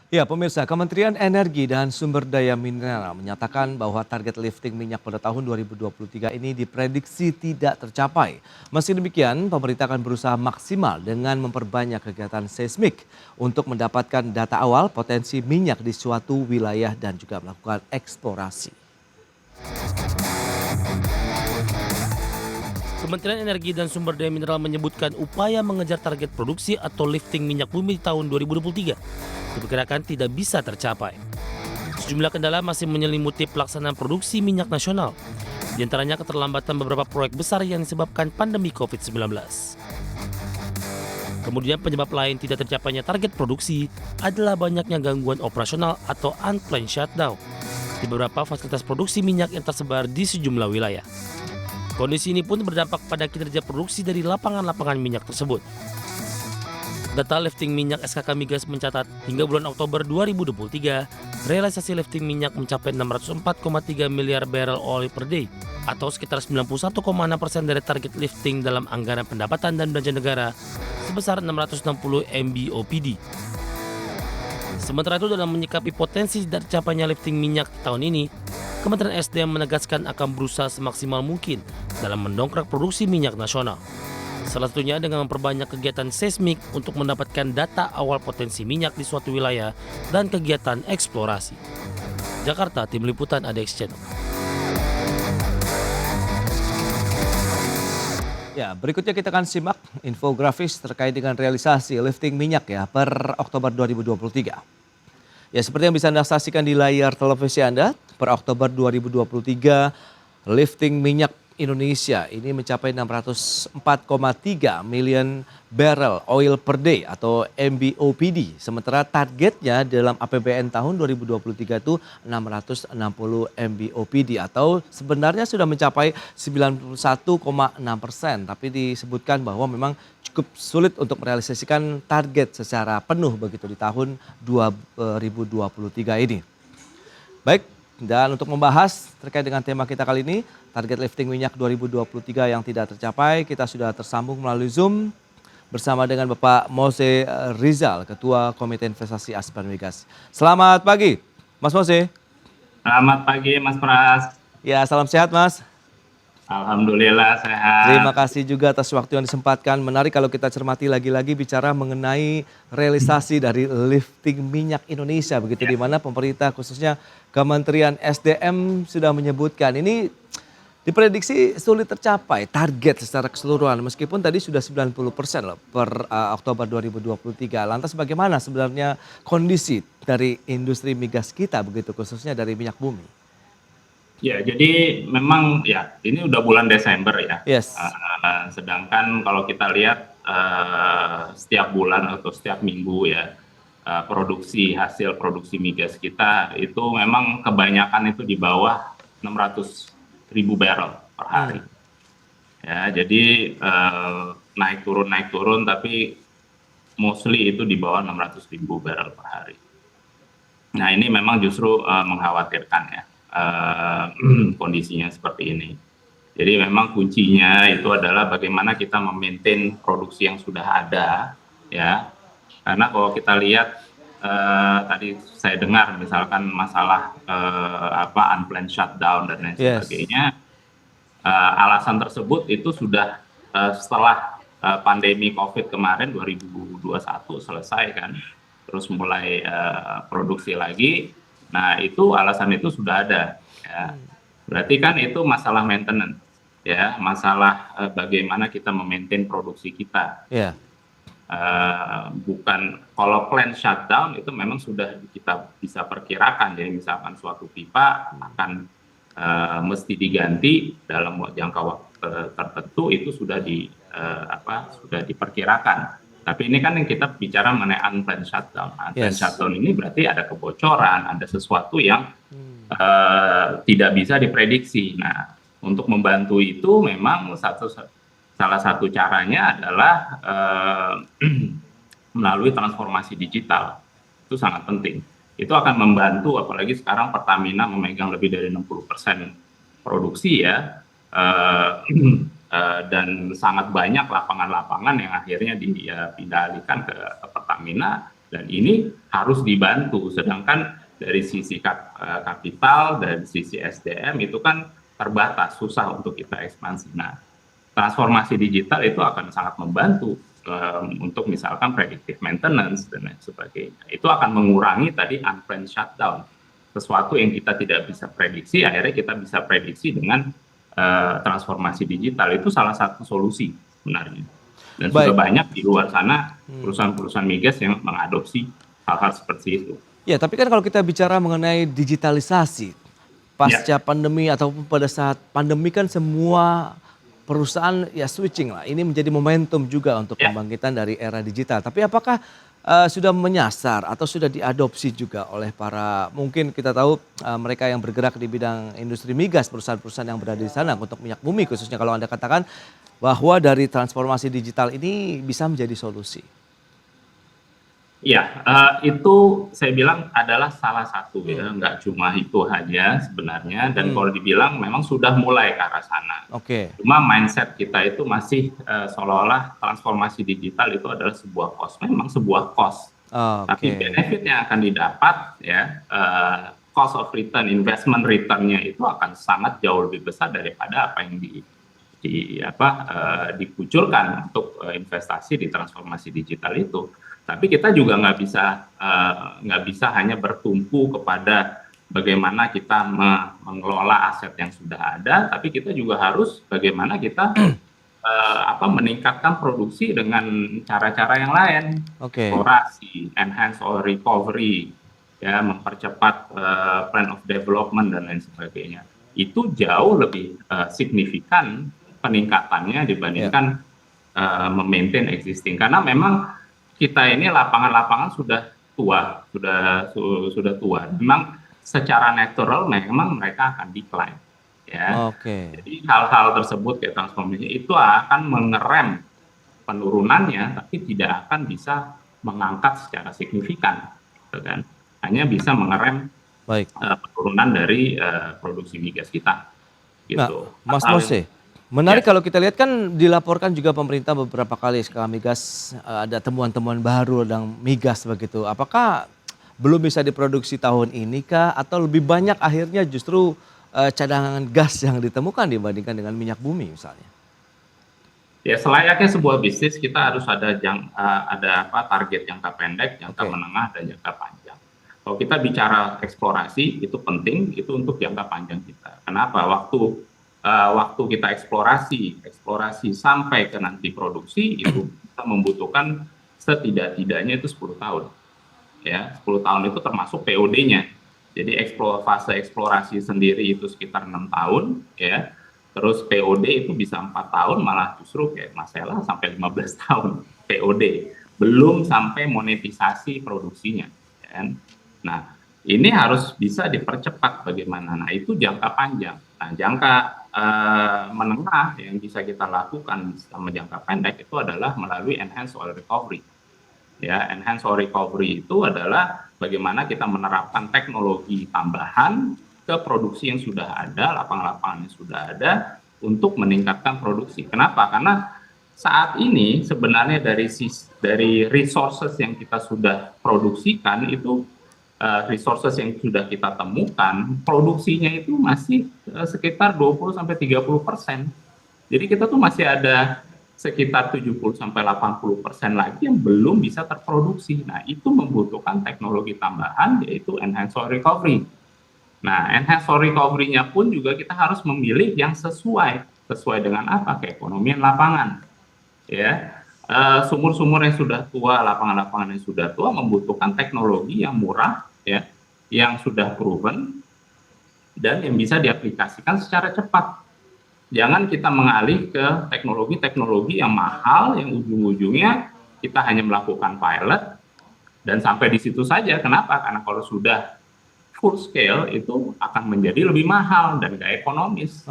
Ya, pemirsa, Kementerian Energi dan Sumber Daya Mineral menyatakan bahwa target lifting minyak pada tahun 2023 ini diprediksi tidak tercapai. Meski demikian, pemerintah akan berusaha maksimal dengan memperbanyak kegiatan seismik untuk mendapatkan data awal potensi minyak di suatu wilayah dan juga melakukan eksplorasi. Kementerian Energi dan Sumber Daya Mineral menyebutkan upaya mengejar target produksi atau lifting minyak bumi di tahun 2023 diperkirakan tidak bisa tercapai. Sejumlah kendala masih menyelimuti pelaksanaan produksi minyak nasional, di antaranya keterlambatan beberapa proyek besar yang disebabkan pandemi COVID-19. Kemudian penyebab lain tidak tercapainya target produksi adalah banyaknya gangguan operasional atau unplanned shutdown di beberapa fasilitas produksi minyak yang tersebar di sejumlah wilayah. Kondisi ini pun berdampak pada kinerja produksi dari lapangan-lapangan minyak tersebut. Data lifting minyak SKK Migas mencatat hingga bulan Oktober 2023, realisasi lifting minyak mencapai 604,3 miliar barrel oil per day atau sekitar 91,6% dari target lifting dalam anggaran pendapatan dan belanja negara sebesar 660 MBOPD. Sementara itu dalam menyikapi potensi tidak tercapainya lifting minyak tahun ini, Kementerian SDM menegaskan akan berusaha semaksimal mungkin dalam mendongkrak produksi minyak nasional. Salah satunya dengan memperbanyak kegiatan seismik untuk mendapatkan data awal potensi minyak di suatu wilayah dan kegiatan eksplorasi. Jakarta, Tim Liputan ADX Channel. Ya, berikutnya kita akan simak infografis terkait dengan realisasi lifting minyak ya per Oktober 2023. Ya, seperti yang bisa Anda saksikan di layar televisi Anda, per Oktober 2023 lifting minyak Indonesia ini mencapai 604,3 million barrel oil per day atau MBOPD. Sementara targetnya dalam APBN tahun 2023 itu 660 MBOPD atau sebenarnya sudah mencapai 91,6%. Tapi disebutkan bahwa memang cukup sulit untuk merealisasikan target secara penuh begitu di tahun 2023 ini. Baik, dan untuk membahas terkait dengan tema kita kali ini, target lifting minyak 2023 yang tidak tercapai, kita sudah tersambung melalui Zoom bersama dengan Bapak Mose Rizal, Ketua Komite Investasi Aspen Migas. Selamat pagi, Mas Mose. Selamat pagi, Mas Pras. Ya, salam sehat, Mas. Alhamdulillah sehat. Terima kasih juga atas waktu yang disempatkan. Menarik kalau kita cermati lagi-lagi bicara mengenai realisasi dari lifting minyak Indonesia begitu, di mana pemerintah khususnya Kementerian SDM sudah menyebutkan ini diprediksi sulit tercapai target secara keseluruhan meskipun tadi sudah 90% loh per Oktober 2023. Lantas bagaimana sebenarnya kondisi dari industri migas kita begitu khususnya dari minyak bumi? Ya, jadi memang ya ini udah bulan Desember ya. Yes. Sedangkan kalau kita lihat setiap bulan atau setiap minggu ya hasil produksi migas kita itu memang kebanyakan itu di bawah 600.000 barrel per hari. Ya, jadi naik turun tapi mostly itu di bawah 600.000 barrel per hari. Nah, ini memang justru mengkhawatirkan ya. Kondisinya seperti ini. Jadi memang kuncinya itu adalah bagaimana kita memaintain produksi yang sudah ada ya. Karena kalau kita lihat tadi saya dengar misalkan masalah unplanned shutdown dan lain sebagainya. Alasan tersebut itu sudah setelah pandemi Covid kemarin 2021 selesai kan. Terus mulai produksi lagi. Nah, itu alasan itu sudah ada ya. Berarti kan itu masalah maintenance ya, masalah bagaimana kita memaintain produksi kita. Yeah. Bukan kalau plan shutdown itu memang sudah kita bisa perkirakan. Jadi misalkan suatu pipa akan mesti diganti dalam jangka waktu tertentu itu sudah sudah diperkirakan. Tapi ini kan yang kita bicara mengenai unplanned shutdown. Unplanned shutdown ini berarti ada kebocoran, ada sesuatu yang tidak bisa diprediksi. Nah, untuk membantu itu memang salah satu caranya adalah melalui transformasi digital. Itu sangat penting. Itu akan membantu, apalagi sekarang Pertamina memegang lebih dari 60% produksi ya. Dan sangat banyak lapangan-lapangan yang akhirnya dipindah alihkan ke Pertamina Dan ini harus dibantu, sedangkan dari sisi kapital, dari sisi SDM itu kan terbatas, susah untuk kita ekspansi. Nah, transformasi digital itu akan sangat membantu untuk misalkan predictive maintenance dan lain sebagainya. Itu akan mengurangi tadi unplanned shutdown. Sesuatu yang kita tidak bisa prediksi, akhirnya kita bisa prediksi dengan transformasi digital. Itu salah satu solusi sebenarnya. Dan sudah banyak di luar sana perusahaan-perusahaan migas yang mengadopsi hal-hal seperti itu. Ya, tapi kan kalau kita bicara mengenai digitalisasi, pasca pandemi ataupun pada saat pandemi kan semua perusahaan ya switching lah. Ini menjadi momentum juga untuk kebangkitan dari era digital. Tapi apakah sudah menyasar atau sudah diadopsi juga oleh para, mungkin kita tahu mereka yang bergerak di bidang industri migas, perusahaan-perusahaan yang berada di sana untuk minyak bumi khususnya, kalau Anda katakan bahwa dari transformasi digital ini bisa menjadi solusi? Ya, itu saya bilang adalah salah satu ya, nggak cuma itu aja sebenarnya. Dan kalau dibilang memang sudah mulai ke arah sana. Cuma mindset kita itu masih seolah-olah transformasi digital itu adalah sebuah cost. Memang sebuah cost, tapi benefit yang akan didapat ya, cost of return, investment returnnya itu akan sangat jauh lebih besar daripada apa yang dikucurkan untuk investasi di transformasi digital itu. Tapi kita juga nggak bisa hanya bertumpu kepada bagaimana kita mengelola aset yang sudah ada, tapi kita juga harus bagaimana kita meningkatkan produksi dengan cara-cara yang lain, eksplorasi, enhance oil recovery, ya, mempercepat plan of development dan lain sebagainya. Itu jauh lebih signifikan peningkatannya dibandingkan memaintain existing, karena memang kita ini lapangan-lapangan sudah tua. Memang secara natural memang mereka akan decline, ya. Jadi hal-hal tersebut kayak transformasi itu akan mengerem penurunannya, tapi tidak akan bisa mengangkat secara signifikan, kan? Hanya bisa mengerem penurunan dari produksi migas kita. Gitu. Nah, Mas Mose, menarik kalau kita lihat kan dilaporkan juga pemerintah beberapa kali skala migas ada temuan-temuan baru tentang migas begitu. Apakah belum bisa diproduksi tahun ini kah atau lebih banyak akhirnya justru cadangan gas yang ditemukan dibandingkan dengan minyak bumi misalnya? Ya, selayaknya sebuah bisnis kita harus ada target jangka pendek, jangka menengah dan jangka panjang. Kalau kita bicara eksplorasi itu penting, itu untuk jangka panjang kita. Kenapa? Waktu kita eksplorasi sampai ke nanti produksi itu kita membutuhkan setidak-tidaknya itu 10 tahun. Ya, 10 tahun itu termasuk POD-nya. Jadi fase eksplorasi sendiri itu sekitar 6 tahun, ya. Terus POD itu bisa 4 tahun, malah justru kayak Masela sampai 15 tahun POD. Belum sampai monetisasi produksinya, kan. Nah, ini harus bisa dipercepat bagaimana. Nah, itu jangka panjang. Nah, jangka menengah yang bisa kita lakukan sama jangka pendek itu adalah melalui enhanced oil recovery. Ya, enhanced oil recovery itu adalah bagaimana kita menerapkan teknologi tambahan ke produksi yang sudah ada, lapangan-lapangan yang sudah ada untuk meningkatkan produksi. Kenapa? Karena saat ini sebenarnya dari resources yang kita sudah produksikan itu resources yang sudah kita temukan, produksinya itu masih sekitar 20-30%. Jadi kita tuh masih ada sekitar 70-80% lagi yang belum bisa terproduksi. Nah, itu membutuhkan teknologi tambahan, yaitu enhanced oil recovery. Nah, enhanced oil recovery-nya pun juga kita harus memilih yang sesuai dengan apa? Keekonomian lapangan. Ya. Sumur-sumur yang sudah tua, lapangan-lapangan yang sudah tua membutuhkan teknologi yang murah, ya, yang sudah proven dan yang bisa diaplikasikan secara cepat. Jangan kita mengalih ke teknologi-teknologi yang mahal, yang ujung-ujungnya kita hanya melakukan pilot dan sampai di situ saja. Kenapa? Karena kalau sudah full scale itu akan menjadi lebih mahal dan gak ekonomis,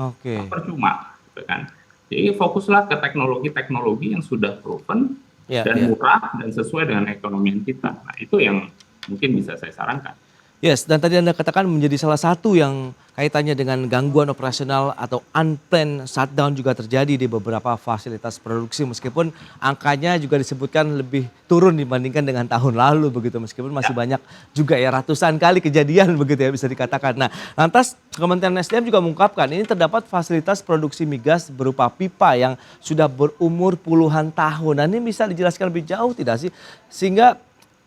percuma, gitu kan? Jadi fokuslah ke teknologi-teknologi yang sudah proven dan murah dan sesuai dengan ekonomi kita. Nah, itu yang mungkin bisa saya sarankan. Yes, dan tadi Anda katakan menjadi salah satu yang kaitannya dengan gangguan operasional atau unplanned shutdown juga terjadi di beberapa fasilitas produksi meskipun angkanya juga disebutkan lebih turun dibandingkan dengan tahun lalu begitu meskipun masih banyak juga ya ratusan kali kejadian begitu ya bisa dikatakan. Nah, lantas Kementerian SDM juga mengungkapkan ini terdapat fasilitas produksi migas berupa pipa yang sudah berumur puluhan tahun. Nah, ini bisa dijelaskan lebih jauh tidak sih sehingga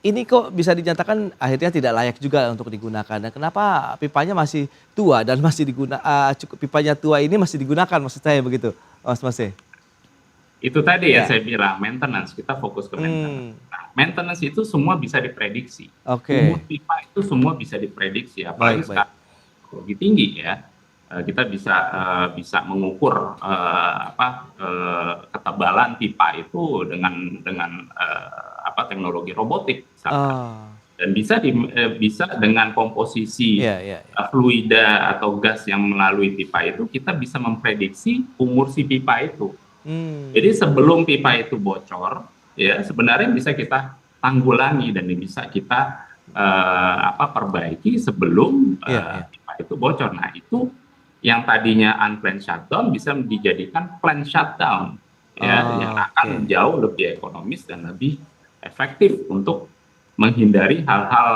ini kok bisa dinyatakan akhirnya tidak layak juga untuk digunakan. Dan kenapa pipanya masih tua dan masih cukup pipanya tua ini masih digunakan maksud saya begitu, Mas Mase? Itu tadi ya Ya. saya bilang maintenance, kita fokus ke maintenance. Hmm, Nah, maintenance itu semua bisa diprediksi. oke. Umur pipa itu semua bisa diprediksi, Baik, apalagi baik. sekarang teknologi tinggi ya. Kita bisa mengukur ketebalan pipa itu dengan teknologi robotik misalkan. Oh, Dan bisa dengan komposisi iya, iya, iya. fluida atau gas yang melalui pipa itu kita bisa memprediksi umur si pipa itu. Hmm, Jadi sebelum pipa itu bocor, ya sebenarnya bisa kita tanggulangi dan bisa kita perbaiki sebelum iya, iya. pipa itu bocor. Nah itu yang tadinya unplanned shutdown bisa dijadikan planned shutdown, ya yang akan Oke. jauh lebih ekonomis dan lebih efektif untuk menghindari hal-hal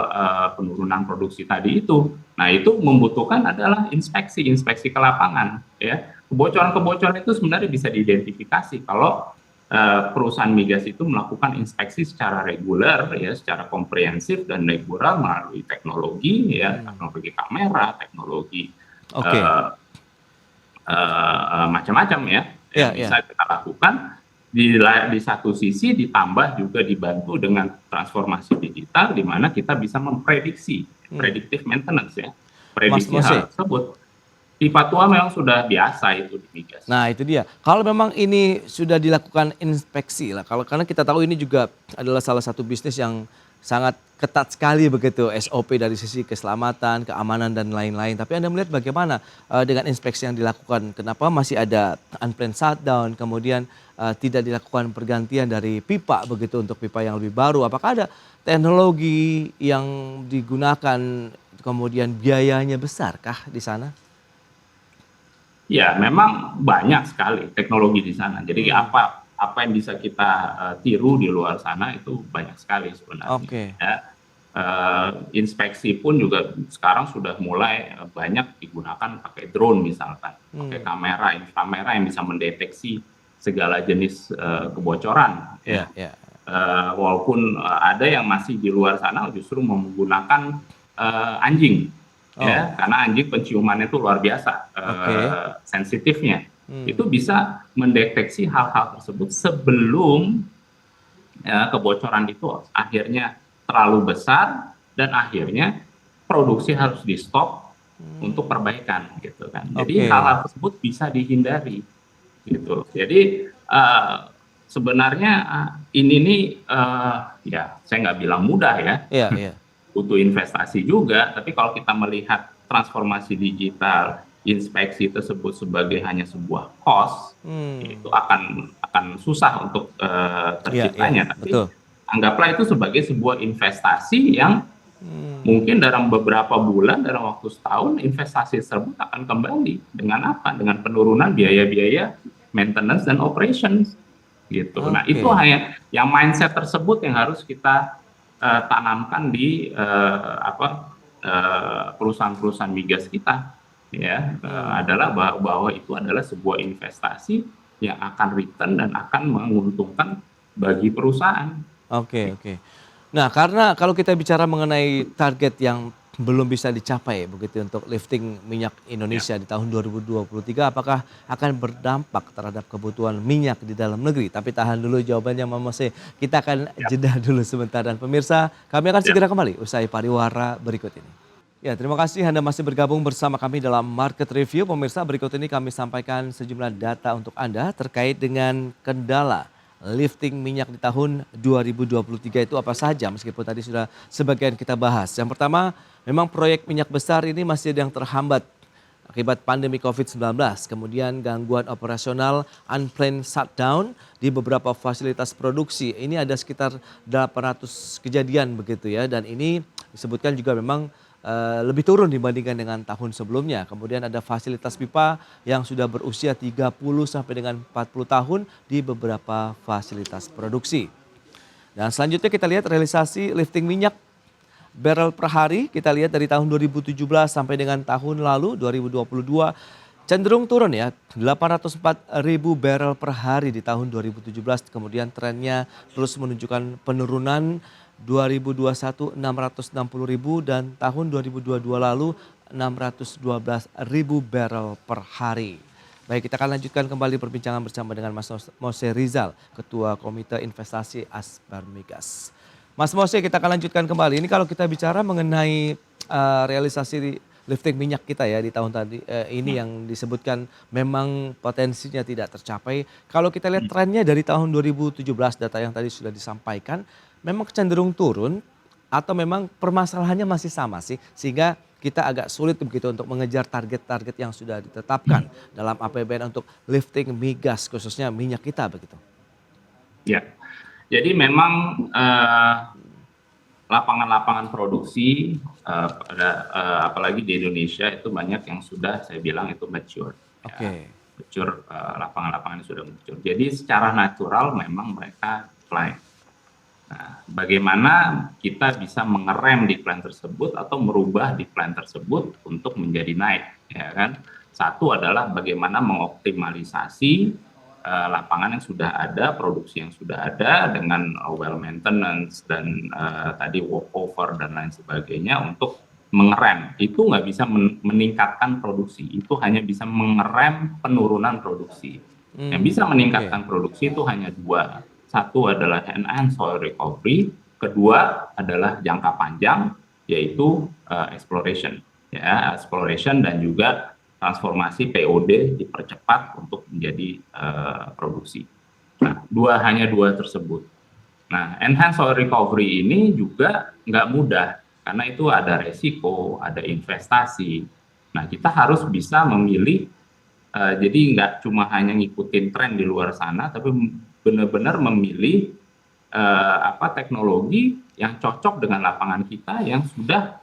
penurunan produksi tadi itu. Nah itu membutuhkan adalah inspeksi ke lapangan, ya. Kebocoran-kebocoran itu sebenarnya bisa diidentifikasi kalau perusahaan migas itu melakukan inspeksi secara reguler, ya, secara komprehensif dan reguler melalui teknologi, ya, teknologi kamera, teknologi Oke. macam-macam ya, Iya, yang iya. bisa kita lakukan di satu sisi ditambah juga dibantu dengan transformasi digital di mana kita bisa memprediksi predictive maintenance ya, Mas prediksi Mose. hal tersebut. Pipa tua memang sudah biasa itu di migas. Nah itu dia. Kalau memang ini sudah dilakukan inspeksi lah, karena kita tahu ini juga adalah salah satu bisnis yang sangat ketat sekali begitu SOP dari sisi keselamatan, keamanan dan lain-lain. Tapi Anda melihat bagaimana dengan inspeksi yang dilakukan? Kenapa masih ada unplanned shutdown, kemudian tidak dilakukan pergantian dari pipa begitu untuk pipa yang lebih baru? Apakah ada teknologi yang digunakan kemudian biayanya besarkah di sana? Ya, memang banyak sekali teknologi di sana. Jadi apa yang bisa kita tiru di luar sana itu banyak sekali sebenarnya. Oke. Ya. Inspeksi pun juga sekarang sudah mulai banyak digunakan pakai drone misalkan, pakai kamera inframerah yang bisa mendeteksi segala jenis kebocoran. Iya, iya. Walaupun ada yang masih di luar sana justru menggunakan anjing. Ya, karena anjing penciumannya itu luar biasa Oke. sensitifnya. Itu bisa mendeteksi hal-hal tersebut sebelum kebocoran itu akhirnya terlalu besar dan akhirnya produksi harus di stop untuk perbaikan gitu kan. Jadi Oke. hal-hal tersebut bisa dihindari gitu. Jadi sebenarnya ini nih ya saya nggak bilang mudah ya. Iya, iya. Butuh investasi juga, tapi kalau kita melihat transformasi digital, inspeksi tersebut sebagai hanya sebuah cost, itu akan susah untuk terciptanya. Iya, Tapi betul. anggaplah itu sebagai sebuah investasi yang mungkin dalam beberapa bulan, dalam waktu setahun, investasi tersebut akan kembali dengan apa? Dengan penurunan biaya-biaya maintenance dan operations, gitu. Nah Oke. itu hanya yang mindset tersebut yang harus kita tanamkan di perusahaan-perusahaan migas kita, ya, adalah bahwa itu adalah sebuah investasi yang akan return dan akan menguntungkan bagi perusahaan. Oke, oke. Nah, karena kalau kita bicara mengenai target yang belum bisa dicapai begitu untuk lifting minyak Indonesia di tahun 2023, apakah akan berdampak terhadap kebutuhan minyak di dalam negeri? Tapi tahan dulu jawabannya Mama C. Kita akan jeda dulu sebentar dan pemirsa, kami akan segera kembali usai pariwara berikut ini. Ya, terima kasih Anda masih bergabung bersama kami dalam Market Review. Pemirsa, berikut ini kami sampaikan sejumlah data untuk Anda terkait dengan kendala lifting minyak di tahun 2023 itu apa saja, meskipun tadi sudah sebagian kita bahas. Yang pertama, memang proyek minyak besar ini masih ada yang terhambat akibat pandemi COVID-19. Kemudian gangguan operasional unplanned shutdown di beberapa fasilitas produksi. Ini ada sekitar 800 kejadian begitu ya, dan ini disebutkan juga memang lebih turun dibandingkan dengan tahun sebelumnya. Kemudian ada fasilitas pipa yang sudah berusia 30 sampai dengan 40 tahun di beberapa fasilitas produksi. Dan selanjutnya kita lihat realisasi lifting minyak barrel per hari. Kita lihat dari tahun 2017 sampai dengan tahun lalu 2022 cenderung turun ya, 804 ribu barrel per hari di tahun 2017. Kemudian trennya terus menunjukkan penurunan 2021 660 ribu dan tahun 2022 lalu 612 ribu barrel per hari. Baik, kita akan lanjutkan kembali perbincangan bersama dengan Mas Mose Rizal, Ketua Komite Investasi Asbar Migas. Mas Mose, kita akan lanjutkan kembali. Ini kalau kita bicara mengenai realisasi lifting minyak kita ya di tahun tadi ini yang disebutkan memang potensinya tidak tercapai. Kalau kita lihat trennya dari tahun 2017 data yang tadi sudah disampaikan memang cenderung turun atau memang permasalahannya masih sama sih sehingga kita agak sulit begitu untuk mengejar target-target yang sudah ditetapkan dalam APBN untuk lifting migas khususnya minyak kita begitu. Ya, jadi memang lapangan-lapangan produksi apalagi di Indonesia itu banyak yang sudah saya bilang itu mature. Oke. Ya, mature, lapangan-lapangan yang sudah mature. Jadi secara natural memang mereka decline. Nah, bagaimana kita bisa mengerem decline tersebut atau merubah decline tersebut untuk menjadi naik, ya kan? Satu adalah bagaimana mengoptimalisasi lapangan yang sudah ada, produksi yang sudah ada dengan well maintenance dan tadi walkover dan lain sebagainya untuk mengerem. Itu nggak bisa meningkatkan produksi, itu hanya bisa mengerem penurunan produksi. Yang bisa meningkatkan produksi itu hanya dua. Satu adalah enhanced soil recovery, kedua adalah jangka panjang yaitu exploration, ya exploration dan juga transformasi POD dipercepat untuk menjadi produksi. Nah, hanya dua tersebut. Nah, enhanced soil recovery ini juga nggak mudah karena itu ada resiko, ada investasi. Nah, kita harus bisa memilih, jadi nggak cuma hanya ngikutin tren di luar sana, tapi benar-benar memilih teknologi yang cocok dengan lapangan kita yang sudah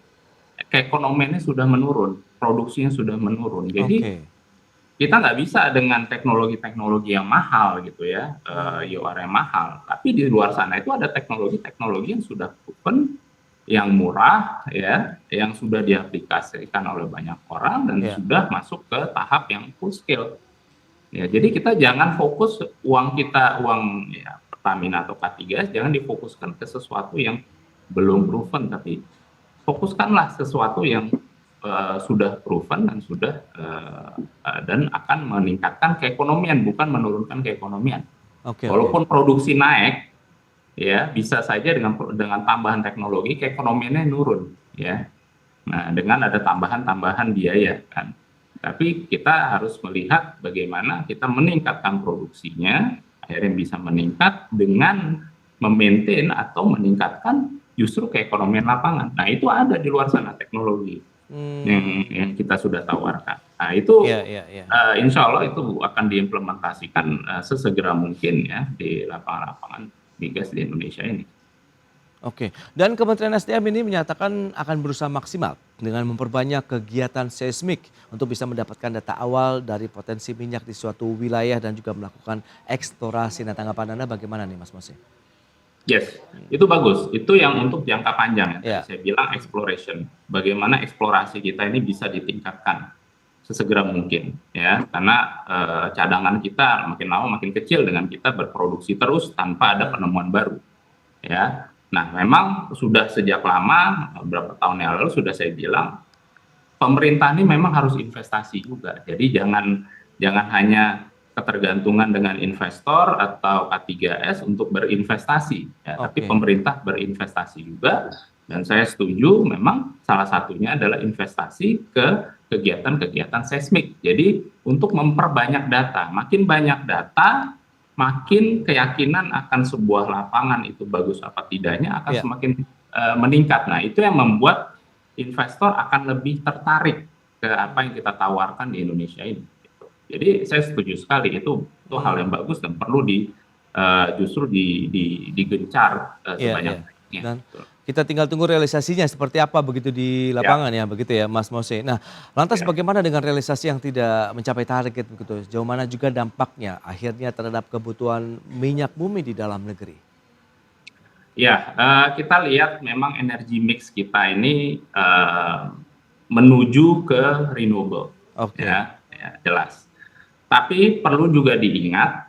keekonomiannya sudah menurun, produksinya sudah menurun. Jadi kita nggak bisa dengan teknologi-teknologi yang mahal gitu ya, IOR yang mahal. Tapi di luar sana itu ada teknologi-teknologi yang sudah proven, yang murah ya, yang sudah diaplikasikan oleh banyak orang dan sudah masuk ke tahap yang full scale. Ya, jadi kita jangan fokus uang ya, Pertamina atau K3S jangan difokuskan ke sesuatu yang belum proven, tapi fokuskanlah sesuatu yang sudah proven dan sudah dan akan meningkatkan keekonomian, bukan menurunkan keekonomian. Walaupun produksi naik, ya bisa saja dengan tambahan teknologi keekonomiannya nurun, ya. Nah, dengan ada tambahan biaya kan. Tapi kita harus melihat bagaimana kita meningkatkan produksinya, akhirnya bisa meningkat dengan memaintain atau meningkatkan justru keekonomian lapangan. Nah, itu ada di luar sana teknologi yang kita sudah tawarkan. Nah, itu insya Allah itu akan diimplementasikan sesegera mungkin ya di lapangan-lapangan migas di Indonesia ini. Oke, dan Kementerian SDM ini menyatakan akan berusaha maksimal dengan memperbanyak kegiatan seismik untuk bisa mendapatkan data awal dari potensi minyak di suatu wilayah dan juga melakukan eksplorasi. Nah, tanggapan Anda bagaimana nih Mas Mose? Yes, itu bagus. Itu yang untuk jangka panjang ya. Saya bilang exploration. Bagaimana eksplorasi kita ini bisa ditingkatkan sesegera mungkin ya, karena cadangan kita makin lama makin kecil dengan kita berproduksi terus tanpa ada penemuan baru. Ya. Nah, memang sudah sejak lama, beberapa tahun yang lalu sudah saya bilang, pemerintah ini memang harus investasi juga. Jadi jangan hanya ketergantungan dengan investor atau K3S untuk berinvestasi, ya, tapi pemerintah berinvestasi juga. Dan saya setuju, memang salah satunya adalah investasi ke kegiatan-kegiatan seismik. Jadi untuk memperbanyak data, makin banyak data, makin keyakinan akan sebuah lapangan itu bagus apa tidaknya akan semakin meningkat. Nah, itu yang membuat investor akan lebih tertarik ke apa yang kita tawarkan di Indonesia ini. Gitu. Jadi saya setuju sekali itu hal yang bagus dan perlu justru digencar sebanyak. Ya, Dan betul. kita tinggal tunggu realisasinya seperti apa begitu di Ya, lapangan ya, begitu ya Mas Mose. Nah, lantas ya. bagaimana dengan realisasi yang tidak mencapai target begitu? Sejauh mana juga dampaknya akhirnya terhadap kebutuhan minyak bumi di dalam negeri? Ya, kita lihat memang energi mix kita ini menuju ke renewable, Oke, ya jelas. Tapi perlu juga diingat,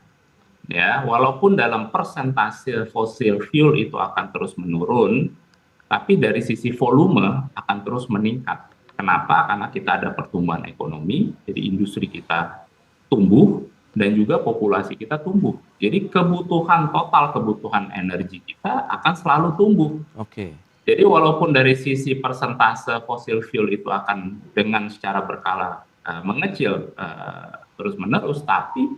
ya, walaupun dalam persentase fossil fuel itu akan terus menurun, tapi dari sisi volume akan terus meningkat. Kenapa? Karena kita ada pertumbuhan ekonomi, jadi industri kita tumbuh dan juga populasi kita tumbuh. Jadi total kebutuhan energi kita akan selalu tumbuh. oke. Jadi walaupun dari sisi persentase fossil fuel itu akan dengan secara berkala mengecil terus menerus, tapi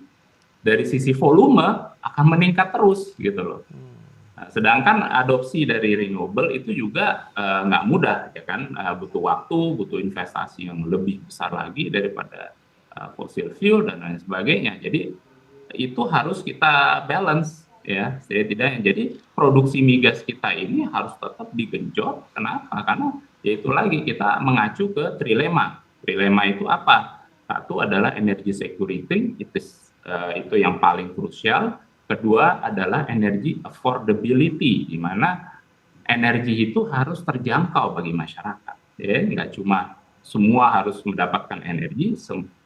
dari sisi volume akan meningkat terus gitu loh. Nah, sedangkan adopsi dari renewable itu juga nggak mudah, ya kan, butuh waktu, butuh investasi yang lebih besar lagi daripada fossil fuel dan lain sebagainya. Jadi itu harus kita balance, ya, setidaknya. Jadi produksi migas kita ini harus tetap digenjot. Kenapa? Karena yaitu lagi kita mengacu ke trilema. Trilema itu apa? Satu adalah energy security, itu yang paling krusial. Kedua adalah energy affordability, di mana energi itu harus terjangkau bagi masyarakat. Ya, nggak cuma semua harus mendapatkan energi,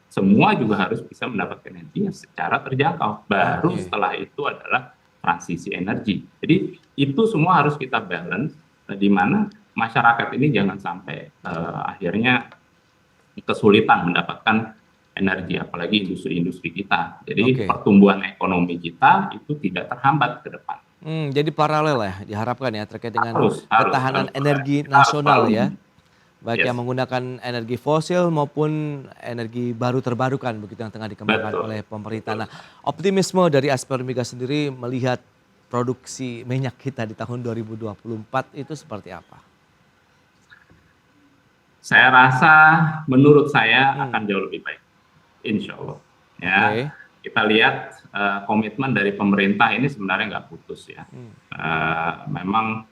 semua juga harus bisa mendapatkan energi yang secara terjangkau. Baru Oke. setelah itu adalah transisi energi. Jadi itu semua harus kita balance, di mana masyarakat ini jangan sampai akhirnya kesulitan mendapatkan energi, apalagi industri-industri kita. Jadi Oke. pertumbuhan ekonomi kita itu tidak terhambat ke depan. Jadi paralel ya diharapkan ya terkait dengan Harus ketahanan energi kita harus nasional selalu, ya, baik yes, yang menggunakan energi fosil maupun energi baru terbarukan begitu yang tengah dikembangkan betul, oleh pemerintah. betul. Nah, optimisme dari Asper Migas sendiri melihat produksi minyak kita di tahun 2024 itu seperti apa? Saya rasa, menurut saya Hmm, akan jauh lebih baik, insya Allah. Ya, oke. kita lihat komitmen dari pemerintah ini sebenarnya nggak putus ya. Hmm, Memang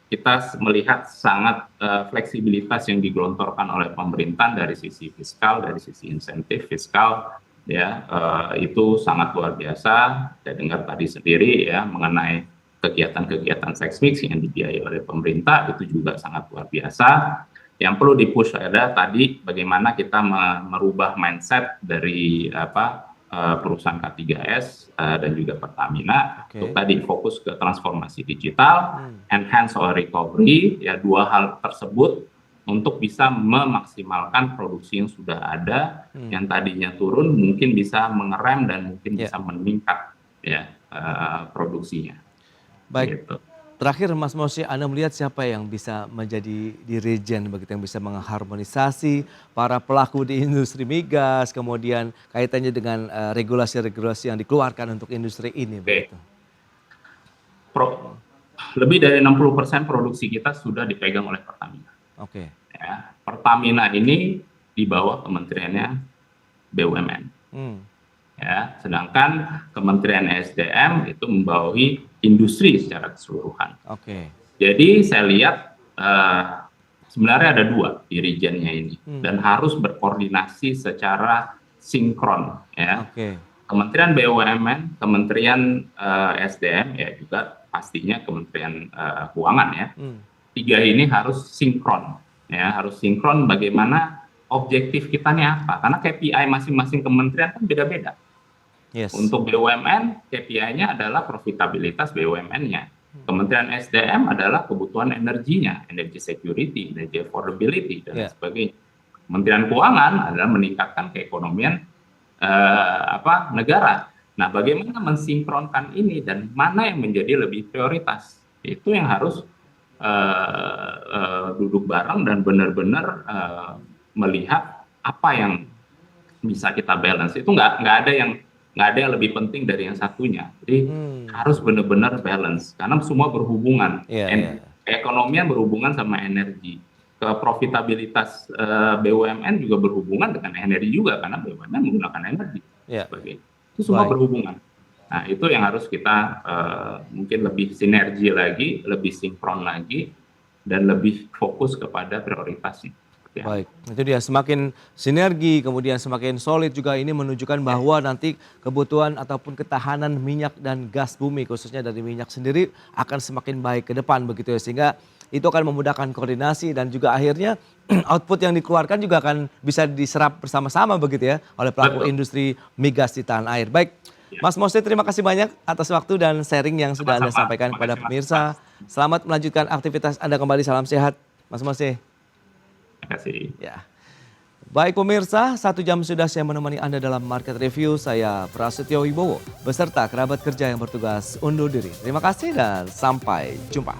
kita melihat sangat fleksibilitas yang digelontorkan oleh pemerintah dari sisi fiskal, dari sisi insentif fiskal, ya, itu sangat luar biasa. Saya dengar tadi sendiri ya mengenai kegiatan-kegiatan seismik yang dibiayai oleh pemerintah itu juga sangat luar biasa. Yang perlu dipush adalah tadi bagaimana kita merubah mindset dari perusahaan K3S dan juga Pertamina untuk oke. tadi fokus ke transformasi digital, Hmm, enhance our recovery, ya, dua hal tersebut untuk bisa memaksimalkan produksi yang sudah ada, hmm. yang tadinya turun mungkin bisa mengerem dan mungkin Ya, bisa meningkat, ya, produksinya baik. gitu. Terakhir Mas Moshe, Anda melihat siapa yang bisa menjadi dirijen begitu yang bisa mengharmonisasi para pelaku di industri migas, kemudian kaitannya dengan regulasi-regulasi yang dikeluarkan untuk industri ini Oke, begitu. Pro- lebih dari 60% produksi kita sudah dipegang oleh Pertamina. Oke. Ya. Pertamina ini di bawah kementeriannya BUMN. Hmm, Ya, sedangkan Kementerian SDM itu membawahi industri secara keseluruhan. oke. Jadi saya lihat sebenarnya ada dua dirijennya ini dan harus berkoordinasi secara sinkron, ya. Oke. Kementerian BUMN, Kementerian SDM, ya juga pastinya Kementerian Keuangan, ya. Hmm, Tiga ini harus sinkron, ya, harus sinkron bagaimana objektif kita nih apa, karena KPI masing-masing kementerian kan beda-beda. yes. Untuk BUMN, KPI-nya adalah profitabilitas BUMN-nya. Kementerian SDM adalah kebutuhan energinya, energy security, energy affordability, dan lain Ya, sebagainya. Kementerian Keuangan adalah meningkatkan keekonomian negara. Nah, bagaimana mensinkronkan ini dan mana yang menjadi lebih prioritas? Itu yang harus duduk bareng dan benar-benar melihat apa yang bisa kita balance. Itu nggak ada yang lebih penting dari yang satunya. Jadi harus benar-benar balance karena semua berhubungan. iya, iya. Ekonomian berhubungan sama energi. Profitabilitas BUMN juga berhubungan dengan energi juga karena BUMN menggunakan energi Iya, sebagainya. Itu semua baik. berhubungan. Nah, itu yang harus kita mungkin lebih sinergi lagi, lebih sinkron lagi, dan lebih fokus kepada prioritasnya. Ya. Baik, itu dia semakin sinergi kemudian semakin solid juga ini menunjukkan bahwa nanti kebutuhan ataupun ketahanan minyak dan gas bumi khususnya dari minyak sendiri akan semakin baik ke depan begitu ya, sehingga itu akan memudahkan koordinasi dan juga akhirnya output yang dikeluarkan juga akan bisa diserap bersama-sama begitu ya oleh pelaku Betul. industri migas di tanah air. Baik, Ya. Mas Mose terima kasih banyak atas waktu dan sharing yang sudah Anda Sama-sama. sampaikan Terima kepada kasih, Mas. pemirsa. Selamat melanjutkan aktivitas Anda kembali, salam sehat Mas Mose. Terima kasih. Ya. Baik pemirsa, 1 jam sudah saya menemani Anda dalam Market Review. Saya Prasetyo Wibowo beserta kerabat kerja yang bertugas undur diri. Terima kasih dan sampai jumpa.